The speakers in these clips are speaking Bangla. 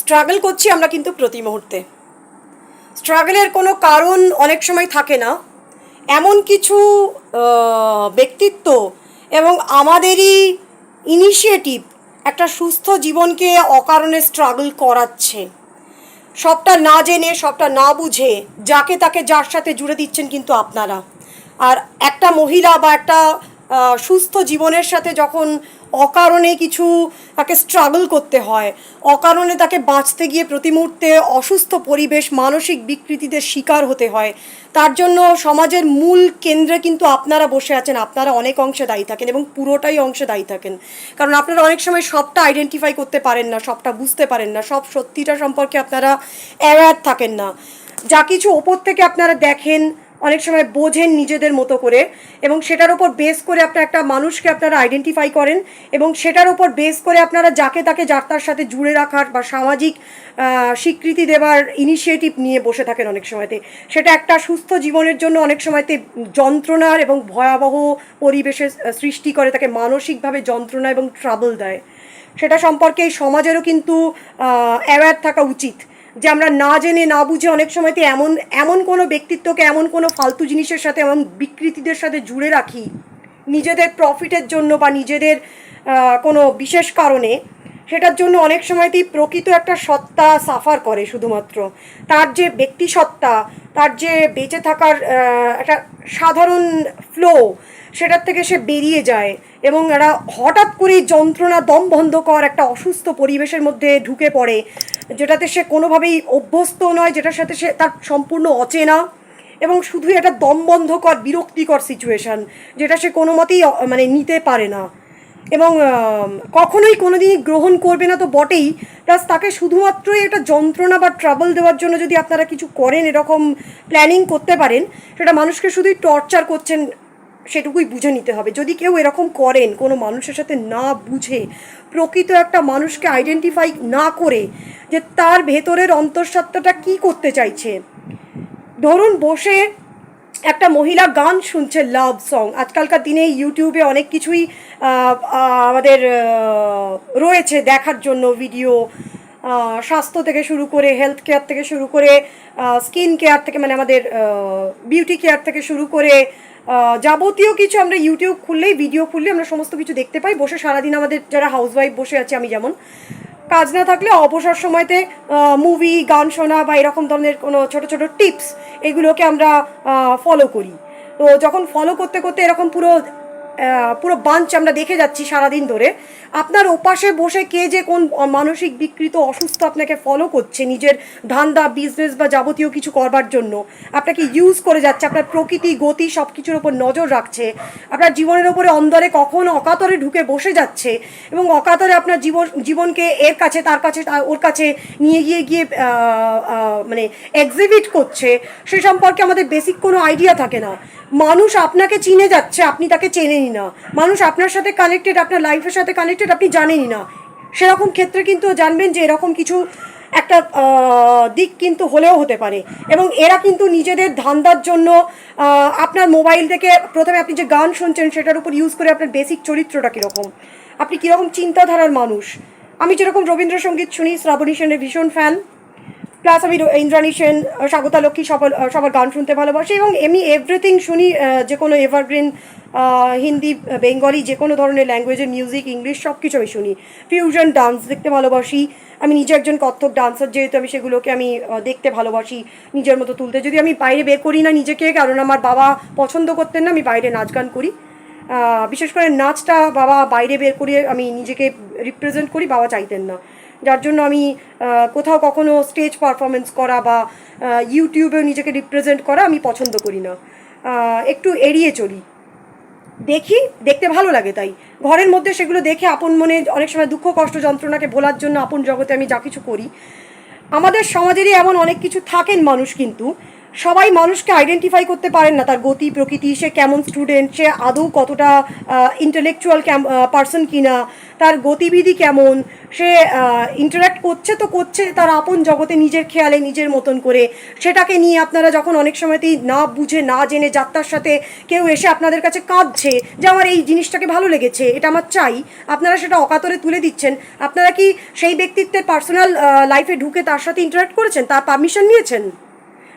স্ট্রাগল করছি আমরা কিন্তু প্রতি মুহূর্তে। স্ট্রাগলের কোনো কারণ অনেক সময় থাকে না। এমন কিছু ব্যক্তিত্ব এবং আমাদেরই ইনিশিয়েটিভ একটা সুস্থ জীবনকে অকারণে স্ট্রাগল করাচ্ছে। সবটা না জেনে, সবটা না বুঝে যাকে তাকে যার সাথে জুড়ে দিচ্ছেন কিন্তু আপনারা। আর একটা মহিলা বা একটা সুস্থ জীবনের সাথে যখন অকারণে কিছু তাকে স্ট্রাগল করতে হয়, অকারণে তাকে বাঁচতে গিয়ে প্রতি মুহূর্তে অসুস্থ পরিবেশ, মানসিক বিকৃতিদের শিকার হতে হয়, তার জন্য সমাজের মূল কেন্দ্রে কিন্তু আপনারা বসে আছেন। আপনারা অনেক অংশে দায়ী থাকেন এবং পুরোটাই অংশে দায়ী থাকেন, কারণ আপনারা অনেক সময় সবটা আইডেন্টিফাই করতে পারেন না, সবটা বুঝতে পারেন না, সব সত্যিটা সম্পর্কে আপনারা অ্যাওয়্যার থাকেন না। যা কিছু ওপর থেকে আপনারা দেখেন, অনেক সময় বোঝেন নিজেদের মতো করে, এবং সেটার ওপর বেস করে আপনারা একটা মানুষকে আপনারা আইডেন্টিফাই করেন, এবং সেটার ওপর বেস করে আপনারা যাকে তাকে যার তার সাথে জুড়ে রাখার বা সামাজিক স্বীকৃতি দেওয়ার ইনিশিয়েটিভ নিয়ে বসে থাকেন অনেক সময়তে। সেটা একটা সুস্থ জীবনের জন্য অনেক সময়তে যন্ত্রণার এবং ভয়াবহ পরিবেশের সৃষ্টি করে, তাকে মানসিকভাবে যন্ত্রণা এবং ট্রাবল দেয়। সেটা সম্পর্কে এই সমাজেরও কিন্তু অ্যাওয়্যার থাকা উচিত, যে আমরা না জেনে না বুঝে অনেক সময়তে এমন এমন কোনো ব্যক্তিত্বকে এমন কোনো ফালতু জিনিসের সাথে, এমন বিকৃতিদের সাথে জুড়ে রাখি নিজেদের প্রফিটের জন্য বা নিজেদের কোনো বিশেষ কারণে। সেটার জন্য অনেক সময়তেই প্রকৃত একটা সত্তা সাফার করে। শুধুমাত্র তার যে ব্যক্তি সত্তা, তার যে বেঁচে থাকার একটা সাধারণ ফ্লো, সেটার থেকে সে বেরিয়ে যায় এবং এরা হঠাৎ করেই যন্ত্রণা দম বন্ধকর একটা অসুস্থ পরিবেশের মধ্যে ঢুকে পড়ে, যেটাতে সে কোনোভাবেই অভ্যস্ত নয়, যেটার সাথে সে তার সম্পূর্ণ অচেনা, এবং শুধুই একটা দমবন্ধকর বিরক্তিকর সিচুয়েশান, যেটা সে কোনো মতেই মানে নিতে পারে না এবং কখনোই কোনোদিনই গ্রহণ করবে না তো বটেই। প্লাস তাকে শুধুমাত্রই একটা যন্ত্রণা বা ট্রাবল দেওয়ার জন্য যদি আপনারা কিছু করেন, এরকম প্ল্যানিং করতে পারেন, সেটা মানুষকে শুধুই টর্চার করছেন, সেটুকুই বুঝে নিতে হবে। যদি কেউ এরকম করেন কোনো মানুষের সাথে না বুঝে, প্রকৃত একটা মানুষকে আইডেন্টিফাই না করে যে তার ভেতরের অন্তঃসত্ত্বাটা কী করতে চাইছে। ধরুন বসে একটা মহিলা গান শুনছে, লাভ সং। আজকালকার দিনে ইউটিউবে অনেক কিছুই আমাদের রয়েছে দেখার জন্য, ভিডিও, স্বাস্থ্য থেকে শুরু করে, হেলথ কেয়ার থেকে শুরু করে, স্কিন কেয়ার থেকে, মানে আমাদের বিউটি কেয়ার থেকে শুরু করে যাবতীয় কিছু আমরা ইউটিউব খুললেই, ভিডিও খুললেই আমরা সমস্ত কিছু দেখতে পাই। বসে সারাদিন আমাদের যারা হাউসওয়াইফ বসে আছে, আমি যেমন, কাজ না থাকলে অবসর সময়তে মুভি, গান শোনা বা এরকম ধরনের কোনো ছোটো ছোটো টিপস, এগুলোকে আমরা ফলো করি। তো যখন ফলো করতে করতে এরকম পুরো পুরো বাঞ্চ আমরা দেখে যাচ্ছি সারাদিন ধরে, আপনার ওপাশে বসে কে যে কোন মানসিক বিকৃত অসুস্থ আপনাকে ফলো করছে নিজের ধান্দা, বিজনেস বা যাবতীয় কিছু করবার জন্য, আপনাকে ইউজ করে যাচ্ছে, আপনার প্রকৃতি, গতি সব কিছুর ওপর নজর রাখছে, আপনার জীবনের ওপরে অন্দরে কখনো অকাতরে ঢুকে বসে যাচ্ছে এবং অকাতরে আপনার জীবনকে এর কাছে, তার কাছে, ওর কাছে নিয়ে গিয়ে মানে এক্সিবিট করছে, সে সম্পর্কে আমাদের বেসিক কোনো আইডিয়া থাকে না। মানুষ আপনাকে চিনে যাচ্ছে, আপনি তাকে চেনেনই না। মানুষ আপনার সাথে কানেক্টেড, আপনার লাইফের সাথে কানেক্টেড, আপনি জানেনই না। সেরকম ক্ষেত্রে কিন্তু জানবেন যে এরকম কিছু একটা দিক কিন্তু হলেও হতে পারে। এবং এরা কিন্তু নিজেদের ধান্দার জন্য আপনার মোবাইল থেকে প্রথমে আপনি যে গান শুনছেন সেটার উপর ইউজ করে আপনার বেসিক চরিত্রটা কীরকম, আপনি কীরকম চিন্তাধারার মানুষ। আমি যেরকম রবীন্দ্রসঙ্গীত শুনি, শ্রাবণী সেনের ভীষণ ফ্যান, প্লাস আমি ইন্দ্রাণী সেন, স্বাগতা লক্ষ্মী সবার গান শুনতে ভালোবাসি, এবং এমনি এভরিথিং শুনি, যে কোনো এভারগ্রিন, হিন্দি, বেঙ্গলি, যে কোনো ধরনের ল্যাঙ্গুয়েজের মিউজিক, ইংলিশ সব কিছু আমি শুনি। ফিউশন ডান্স দেখতে ভালোবাসি, আমি নিজে একজন কত্থক ডান্সার, যেহেতু আমি সেগুলোকে আমি দেখতে ভালোবাসি, নিজের মতো তুলতে। যদি আমি বাইরে বের করি না নিজেকে, কারণ আমার বাবা পছন্দ করতেন না আমি বাইরে নাচ গান করি, বিশেষ করে নাচটা বাবা বাইরে বের করে আমি নিজেকে রিপ্রেজেন্ট করি, বাবা চাইতেন না, যার জন্য আমি কোথাও কখনো স্টেজ পারফরমেন্স করা বা ইউটিউবেও নিজেকে রিপ্রেজেন্ট করা আমি পছন্দ করি না, একটু এড়িয়ে চলি। দেখি, দেখতে ভালো লাগে, তাই ঘরের মধ্যে সেগুলো দেখে আপন মনে অনেক সময় দুঃখ কষ্ট যন্ত্রণাকে ভোলার জন্য আপন জগতে আমি যা কিছু করি। আমাদের সমাজেরই এমন অনেক কিছু থাকেন মানুষ, কিন্তু সবাই মানুষকে আইডেন্টিফাই করতে পারেন না, তার গতি প্রকৃতি, সে কেমন স্টুডেন্ট, সে আদৌ কতটা ইন্টেলেকচুয়াল পার্সন কিনা, তার গতিবিধি কেমন, সে ইন্টারাক্ট করছে তো করছে তার আপন জগতে নিজের খেয়ালে নিজের মতন করে। সেটাকে নিয়ে আপনারা যখন অনেক সময়তেই না বুঝে না জেনে যাত্রার সাথে কেউ এসে আপনাদের কাছে কাঁদছে যে আমার এই জিনিসটাকে ভালো লেগেছে, এটা আমার চাই, আপনারা সেটা অকাতরে তুলে দিচ্ছেন। আপনারা কি সেই ব্যক্তিত্বের পার্সোনাল লাইফে ঢুকে তার সাথে ইন্টারাক্ট করেছেন, তার পারমিশন নিয়েছেন?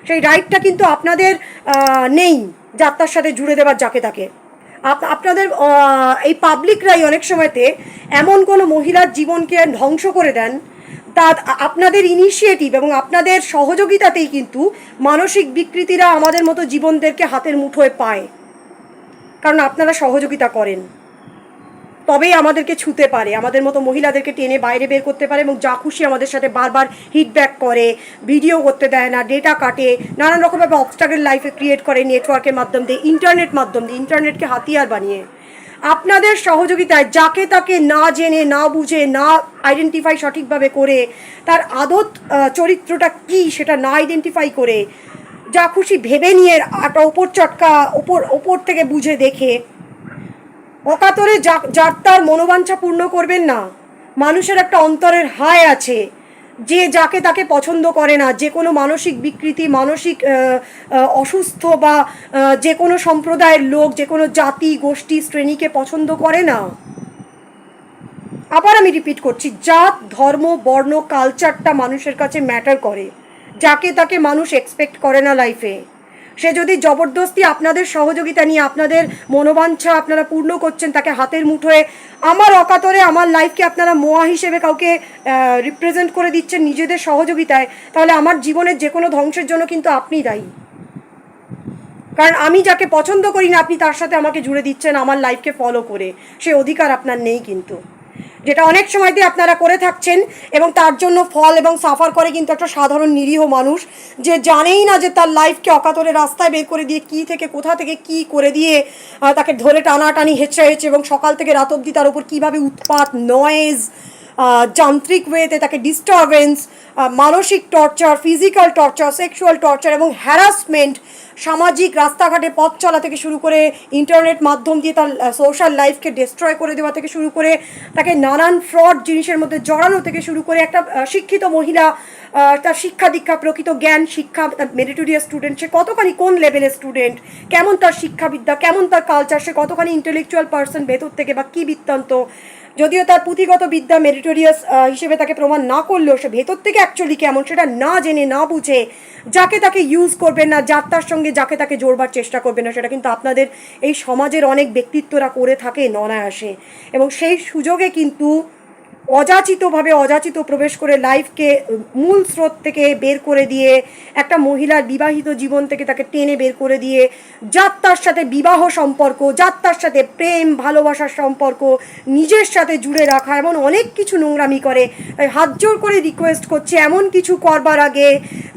সেই রাইটটা কিন্তু আপনাদের নেই যাত্রার সাথে জুড়ে দেবার যাকে তাকে। আপনাদের এই পাবলিকরাই অনেক সময়তে এমন কোনো মহিলার জীবনকে ধ্বংস করে দেন, তা আপনাদের ইনিশিয়েটিভ এবং আপনাদের সহযোগিতাতেই কিন্তু মানসিক বিকৃতিরা আমাদের মতো জীবনদেরকে হাতের মুঠোয় পায়, কারণ আপনারা সহযোগিতা করেন। তবেই আমাদেরকে ছুতে পারে, আমাদের মতো মহিলাদেরকে টেনে বাইরে বের করতে পারে এবং যা খুশি আমাদের সাথে বারবার হিটব্যাক করে, ভিডিও করতে দেয় না, ডেটা কাটে, নানান রকমভাবে অবস্টাকেল লাইফে ক্রিয়েট করে নেটওয়ার্কের মাধ্যম দিয়ে, ইন্টারনেটকে হাতিয়ার বানিয়ে। আপনাদের সহযোগিতায় যাকে তাকে না জেনে না বুঝে না আইডেন্টিফাই সঠিকভাবে করে, তার আদত চরিত্রটা কি সেটা না আইডেন্টিফাই করে, যা খুশি ভেবে নিয়ে একটা ওপর চটকা ওপর থেকে বুঝে দেখে অকাতরে যার তার মনোবাঞ্ছা পূর্ণ করবেন না। মানুষের একটা অন্তরের হায় আছে, যে যাকে তাকে পছন্দ করে না, যে কোনো মানসিক বিকৃতি, মানসিক অসুস্থ বা যে কোনো সম্প্রদায়ের লোক, যে কোনো জাতি গোষ্ঠী শ্রেণীকে পছন্দ করে না। আবার আমি রিপিট করছি, জাত ধর্ম বর্ণ কালচারটা মানুষের কাছে ম্যাটার করে, যাকে তাকে মানুষ এক্সপেক্ট করে না লাইফে। সে যদি জবরদস্তি আপনাদের সহযোগিতা নিয়ে আপনাদের মনোবাঞ্ছা আপনারা পূর্ণ করছেন, তাকে হাতের মুঠোয় আমার অকাতরে আমার লাইফকে আপনারা মোয়া হিসেবে কাউকে রিপ্রেজেন্ট করে দিচ্ছেন নিজেদের সহযোগিতায়, তাহলে আমার জীবনের যে কোনো ধ্বংসের জন্য কিন্তু আপনি দায়ী। কারণ আমি যাকে পছন্দ করি না আপনি তার সাথে আমাকে জুড়ে দিচ্ছেন আমার লাইফকে ফলো করে, সে অধিকার আপনার নেই কিন্তু, যেটা অনেক সময়তে আপনারা করে থাকছেন। এবং তার জন্য ফল এবং সাফার করে কিন্তু একটা সাধারণ নিরীহ মানুষ, যে জানেই না যে তার লাইফকে অকাতরে রাস্তায় বের করে দিয়ে কী থেকে কোথা থেকে কি করে দিয়ে তাকে ধরে টানাটানি হেঁচড়ে হেঁচে এবং সকাল থেকে রাত অবধি তার উপর কীভাবে উৎপাত, নয়েজ, যান্ত্রিক ওয়েতে তাকে ডিস্টারবেন্স, মানসিক torture, physical torture, sexual torture এবং হ্যারাসমেন্ট, সামাজিক রাস্তাঘাটে পথ চলা থেকে শুরু করে ইন্টারনেট মাধ্যম দিয়ে তার সোশ্যাল লাইফকে ডিস্ট্রয় করে দেওয়া থেকে শুরু করে তাকে নানান ফ্রড জিনিসের মধ্যে জড়ানো থেকে শুরু করে, একটা শিক্ষিত মহিলা তার শিক্ষা দীক্ষা প্রকৃত জ্ঞান শিক্ষা, মেরিটোরিয়াস স্টুডেন্ট, সে কতখানি কোন লেভেলের স্টুডেন্ট, কেমন তার শিক্ষাবিদ্যা, কেমন তার কালচার, সে কতখানি ইন্টেলেকচুয়াল পার্সন ভেতর থেকে বা কী বৃত্তান্ত, যদিও তার পুঁথিগত বিদ্যা মেরিটোরিয়াস হিসেবে তাকে প্রমাণ না করলেও সে ভেতর থেকে অ্যাকচুয়ালি কেমন সেটা না জেনে না বুঝে যাকে তাকে ইউজ করবেন না, যাত্রার সঙ্গে যাকে তাকে জোড়বার চেষ্টা করবেন না, সেটা কিন্তু আপনাদের এই সমাজের অনেক ব্যক্তিত্বরা করে থাকে অনায়াসে। এবং সেই সুযোগে কিন্তু অযাচিত প্রবেশ করে লাইফকে মূল স্রোত থেকে বের করে দিয়ে, একটা মহিলার বিবাহিত জীবন থেকে তাকে টেনে বের করে দিয়ে যাত্রার সাথে বিবাহ সম্পর্ক, যাত্রার সাথে প্রেম ভালোবাসার সম্পর্ক নিজের সাথে জুড়ে রাখা, এমন অনেক কিছু নোংরামি করে। হাত জোর করে রিকোয়েস্ট করছি, এমন কিছু করবার আগে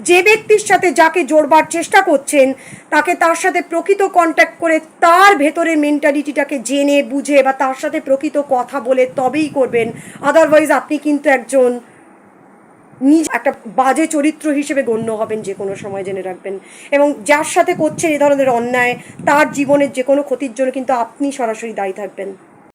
যে ব্যক্তির সাথে যাকে জোড়বার চেষ্টা করছেন তাকে তার সাথে প্রকৃত কন্ট্যাক্ট করে তার ভেতরের মেন্টালিটিটাকে জেনে বুঝে বা তার সাথে প্রকৃত কথা বলে তবেই করবেন। আদারওয়াইজ আপনি কিন্তু একজন একটা বাজে চরিত্র হিসেবে গণ্য হবেন যে কোনো সময়, জেনে রাখবেন। এবং যার সাথে করছেন এ ধরনের অন্যায় তার জীবনের যে কোনো ক্ষতির জন্য কিন্তু আপনি সরাসরি দায়ী থাকবেন।